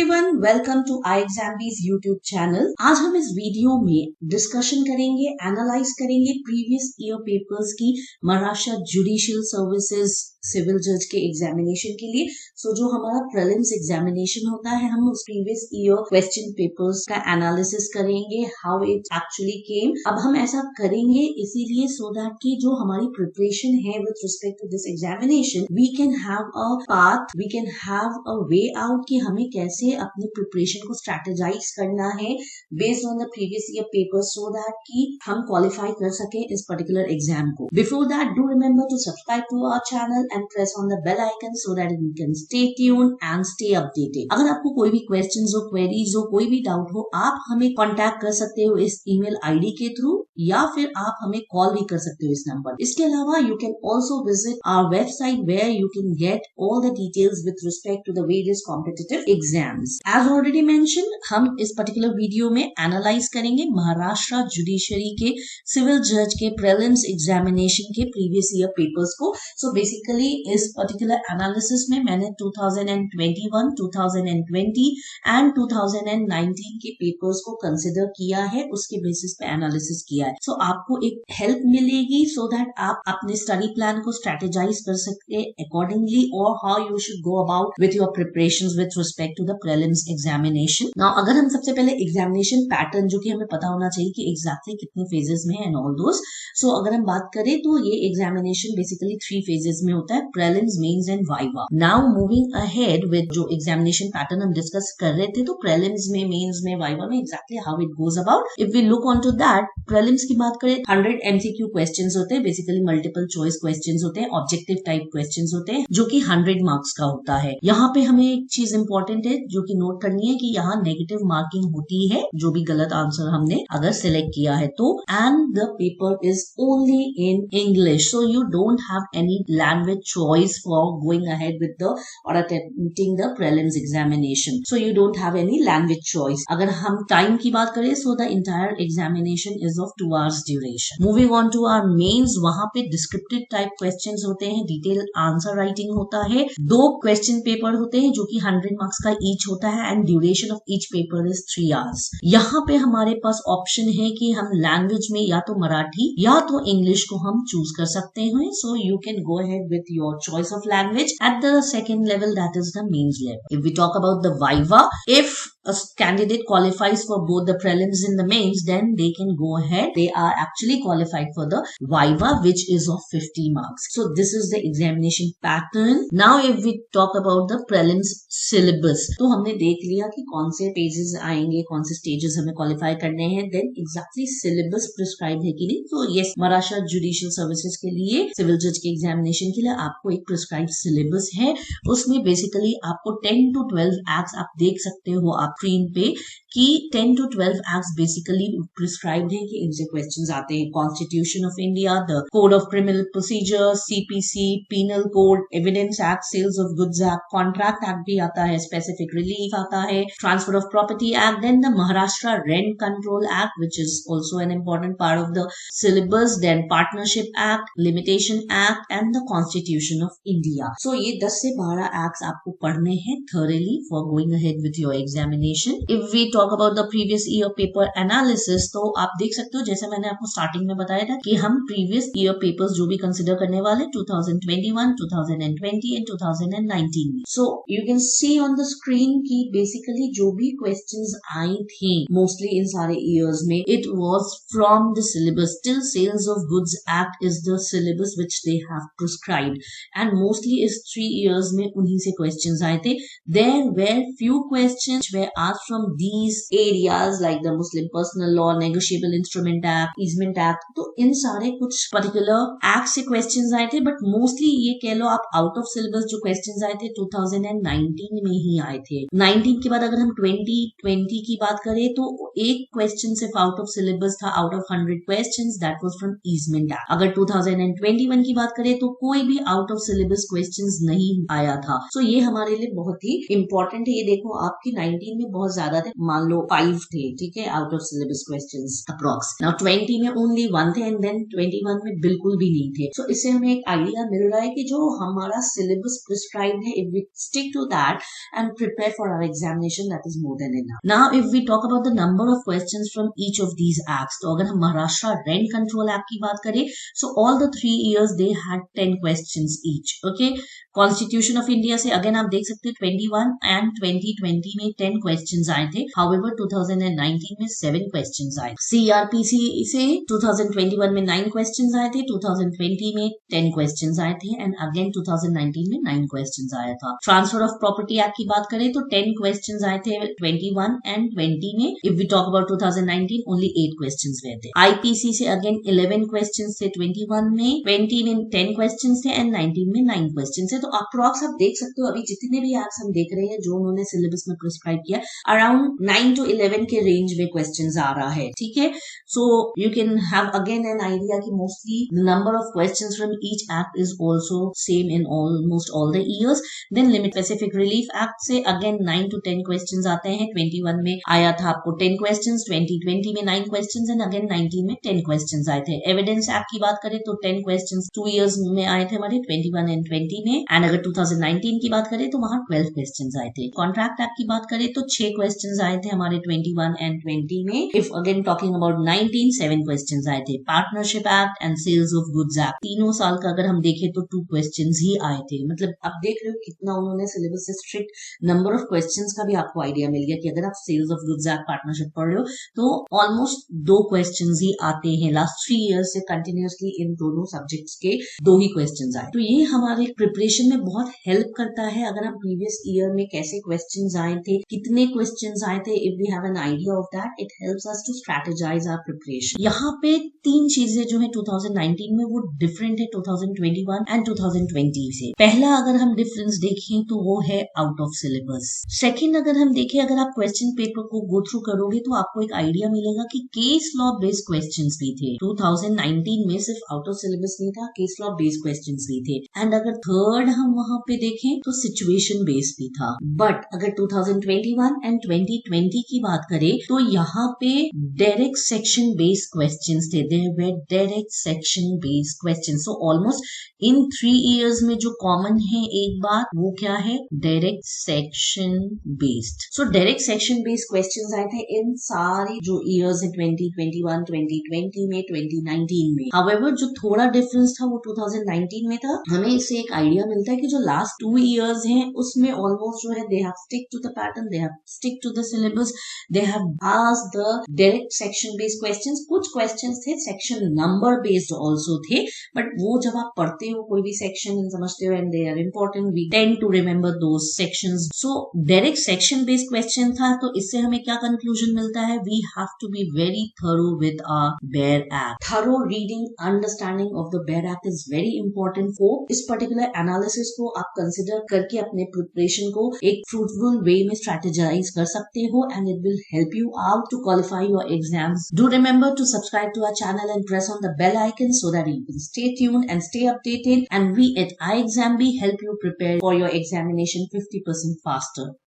Everyone, welcome to iExamBees YouTube channel. आज हम इस वीडियो में डिस्कशन करेंगे, एनालाइज करेंगे प्रीवियस ईयर पेपर्स की महाराष्ट्र जुडिशियल सर्विसेज सिविल जज के एग्जामिनेशन के लिए। जो हमारा प्रीलिम्स एग्जामिनेशन होता है, हम उस प्रीवियस ईयर क्वेश्चन पेपर्स का एनालिसिस करेंगे, हाउ इट एक्चुअली केम। अब हम ऐसा करेंगे इसीलिए सो दैट कि जो हमारी प्रिपरेशन है with respect to this examination, we can have a path, we can have a way out कि हमें कैसे अपनी प्रिपरेशन को स्ट्रेटेजाइज करना है based on the previous year paper, so that कि हम क्वालिफाई कर सके इस पर्टिकुलर एग्जाम को। Before that, do remember to subscribe to our channel and press on the bell icon so that you can stay tuned and stay updated। अगर आपको कोई भी क्वेश्चंस हो, क्वेरीज हो, कोई भी डाउट हो, आप हमें कांटेक्ट कर सकते हो इस ईमेल आईडी के थ्रू, या फिर आप हमें कॉल भी कर सकते हो इस नंबर। इसके अलावा you can also visit our website where you can get all the details with respect to the various competitive exams. As already mention, हम इस पर्टिकुलर वीडियो में एनालाइज करेंगे महाराष्ट्र जुडिशरी के सिविल जज के प्रीलिम्स एग्जामिनेशन के प्रीवियस ईयर पेपर्स को। So basically इस पर्टिकुलर एनालिसिस में मैंने 2021, 2020 एंड 2019 के पेपर्स को कंसिडर किया है, उसके बेसिस पे एनालिसिस किया है। आपको एक हेल्प मिलेगी सो दैट आप अपने स्टडी प्लान को स्ट्रेटेजाइज कर सकते अकॉर्डिंगली, और how you should go about with your preparations with respect to the prelims examination. Now अगर हम सबसे पहले एग्जामिनेशन पैटर्न, जो कि हमें पता होना चाहिए कि एग्जैक्टली कितने फेजेस में एंड ऑल दोस, अगर हम बात करें तो ये एग्जामिनेशन बेसिकली 3 फेजेस में होता है, prelims, mains and viva. Now moving ahead with जो एग्जामिनेशन पैटर्न हम डिस्कस कर रहे थे, तो प्रीलिम्स में, मेंस में, वाइवा में exactly how it goes about. If we look on to that, prelims की बात करें 100 MCQ क्वेश्चंस होते हैं, बेसिकली मल्टीपल चॉइस क्वेश्चंस होते हैं, ऑब्जेक्टिव टाइप क्वेश्चंस होते हैं, जो कि 100 मार्क्स का होता है। यहाँ पे हमें एक चीज इंपॉर्टेंट है जो कि नोट करनी है कि यहाँ नेगेटिव मार्किंग होती है जो भी गलत आंसर हमने अगर सिलेक्ट किया है तो, and the paper is only in English, so you don't have any language choice for going ahead with the or attempting the prelims examination, so you don't have any language choice। अगर हम time की बात करें, so the entire examination is of 2 hours duration। moving on to our mains, वहां पे descriptive type questions होते हैं, detailed answer writing होता है, 2 question paper होते हैं जो कि 100 marks का each होता है, and duration of each paper is 3 hours। यहाँ पे हमारे पास ऑप्शन है कि हम लैंग्वेज में या तो मराठी या तो इंग्लिश को हम चूज कर सकते हैं, so you can go ahead with your choice of language at the second level, that is the mains level। If we talk about the viva, if a candidate qualifies for both the prelims and the mains, then they can go ahead, they are actually qualified for the viva, which is of 50 marks। So this is the examination pattern। Now if we talk about the prelims syllabus, तो हमने देख लिया कि कौन से pages आएंगे, कौन से स्टेजेस हमें क्वालिफाई करने हैं, देन एग्जैक्टली सिलेबस प्रिस्क्राइब है कि नहीं। तो यस, महाराष्ट्र जुडिशियल सर्विसेज के लिए, सिविल जज के एग्जामिनेशन के लिए आपको एक प्रिस्क्राइब सिलेबस है। उसमें बेसिकली आपको 10 to 12 एक्ट्स आप देख सकते हो आप स्क्रीन पे कि 10 to 12 एक्ट्स बेसिकली प्रिस्क्राइब्ड है कि इनसे क्वेश्चंस आते हैं। Constitution of India, the code of criminal procedure, CPC, penal code, evidence act, sales of goods act, contract act भी आता है, स्पेसिफिक रिलीफ आता है, transfer of property act, then the Maharashtra rent control act which is also an important part of the syllabus, then partnership act, limitation act and the constitution of India. So ये 10 से 12 acts आपको पढ़ने हैं thoroughly for going ahead with your examination। If we talk about the previous year paper analysis, तो आप देख सकते हो, जैसे मैंने आपको स्टार्टिंग में बताया था कि हम प्रीवियस ईयर पेपर्स जो भी कंसिडर करने वाले 2021, 2020 एंड 2019 में। सो you can see on the screen की बेसिकली जो भी क्वेश्चंस आई थी मोस्टली इन सारे ईयर्स में, it was from the syllabus. Till sales of goods act is the syllabus which they have prescribed, and mostly इस 3 years में उन्हीं से क्वेश्चंस आए थे। There were few questions were asked from these areas like the Muslim Personal Law, Negotiable Instrument Act, Easement Act। तो इन सारे कुछ particular act से questions आए थे, but mostly ये कह लो आप out of syllabus जो questions आए थे 2019 में ही आए थे। 19 के बाद अगर हम 2020 की बात करें तो एक question सिर्फ out of syllabus था, out of 100 questions, that was from Easement Act। अगर 2021 की बात करें तो कोई भी out of syllabus questions नहीं आया था। So ये हमारे लिए बहुत ही इंपॉर्टेंट है। ये देखो आपकी 19 में में बहुत ज्यादा थे, मान लो 5 थे, ठीक है, out of syllabus questions approx. Now 20 में ओनली 1 थे एंड देन 21 में बिल्कुल भी नहीं थे। सो इससे हमें एक आइडिया मिल रहा है कि जो हमारा सिलेबस प्रिस्क्राइब्ड है, if we stick to that and prepare for our examination, that is more than enough. Now if we talk about the number of questions from each of these acts, तो अगर हम Maharashtra rent control act की बात करें, so all the 3 years they had 10 questions each. Okay, constitution of India से again आप देख सकते हैं 21 एंड 2020 में 10 क्वेश्चंस आए थे, हाउएवर 2019 में 7 क्वेश्चंस आए। सीआरपीसी से 2021 में 9 क्वेश्चंस आए थे, 2020 में 10 क्वेश्चंस आए थे एंड अगेन 2019 में 9 क्वेश्चंस आया था। ट्रांसफर ऑफ प्रॉपर्टी एक्ट की बात करें तो 10 क्वेश्चंस आए थे 21 एंड 20 में। If we talk about 2019 only 8 questions हुए थे। आईपीसी से अगेन 11 क्वेश्चंस थे 21 में, 20 में 10 क्वेश्चंस थे एंड 19 में 9 क्वेश्चंस थे। तो अप्रॉक्स आप देख सकते हो अभी जितने भी एक्ट्स हम देख रहे हैं जो उन्होंने सिलेबस में प्रिस्क्राइब किया, अराउंड 9 to 11 के रेंज में क्वेश्चंस आ रहा है, ठीक है। So you can have again an idea कि mostly the number of questions from each act is also same in almost all the years. Then limit specific relief act से again 9 to 10 questions आते हैं। 21 में आया था आपको 10 questions, 2020 में 9 questions and again 19 में 10 क्वेश्चंस आए थे। एविडेंस एक्ट की बात करें तो 10 क्वेश्चंस 2 इयर्स में आए थे हमारे 21 एंड 20 में, एंड अगर 2019 की बात करें तो वहां 12 क्वेश्चंस आए थे। कॉन्ट्रैक्ट एक्ट की बात करें तो 6 क्वेश्चंस आए थे हमारे 21 एंड 20 में। If again talking about 19, 7 questions आए थे। Partnership act and sales of goods act, तीनों साल का अगर हम देखें तो 2 क्वेश्चंस ही आए थे। मतलब आप देख रहे हो कितना उन्होंने सिलेबस से स्ट्रिक्ट नंबर ऑफ क्वेश्चंस का भी आपको आइडिया मिल गया कि अगर आप sales of goods act partnership पढ़ रहे हो तो ऑलमोस्ट 2 क्वेश्चंस ही आते हैं। लास्ट 3 इयर्स से कंटिन्यूअसली इन दोनों सब्जेक्ट्स के 2 ही क्वेश्चंस आए। तो ये हमारे प्रिपरेशन में बहुत हेल्प करता है। अगर हम प्रीवियस ईयर में कैसे क्वेश्चंस आए थे, कितने क्वेश्चंस आए थे, if we have an idea of that, it helps us to strategize our preparation. यहाँ पे 3 चीजें जो है 2019 में वो डिफरेंट है 2021 एंड 2020 से। पहला अगर हम डिफरेंस देखें तो वो है आउट ऑफ सिलेबस। सेकंड अगर हम देखें, अगर आप क्वेश्चन पेपर को गो थ्रू करोगे तो आपको एक आइडिया मिलेगा कि केस लॉ बेस्ड क्वेश्चंस भी थे। 2019 में सिर्फ आउट ऑफ सिलेबस नहीं था, केस लॉ बेस्ड क्वेश्चंस भी थे। एंड अगर थर्ड हम वहां पे देखें तो सिचुएशन बेस्ड भी था। बट अगर 2021 एंड 2020 की बात करें तो यहाँ पे डायरेक्ट सेक्शन बेस्ड क्वेश्चंस थे। There were direct section based questions. So almost in 3 years में जो कॉमन है एक बात, वो क्या है, direct section based. So direct section based questions आए थे इन सारे जो इयर्स है 2021, 2020 में, 2019 में। हाउएवर जो थोड़ा डिफरेंस था वो 2019 में था। हमें इससे एक आइडिया मिलता है कि जो लास्ट 2 इयर्स हैं उसमें ऑलमोस्ट जो है they have stick to the pattern, they have stick to the syllabus, they have asked the direct section based questions. कुछ क्वेश्चंस थे सेक्शन नंबर बेस्ड आल्सो थे, बट वो जब आप पढ़ते हो कोई भी सेक्शन समझते हो and they are important, we tend to remember those sections. So direct section based question था, तो इससे हमें क्या कंक्लूजन मिलता है, we have to be very thorough with our bare act. Thorough reading understanding of the bare act is very important for इस particular analysis को आप कंसिडर करके अपने प्रिपरेशन को एक फ्रूटफुल वे में स्ट्रेटेजाइज कर सकते हो and it will help you out to qualify your exams. Do remember to subscribe to our channel and press on the bell icon so that you can stay tuned and stay updated, and we at iExamB help you prepare for your examination 50% faster.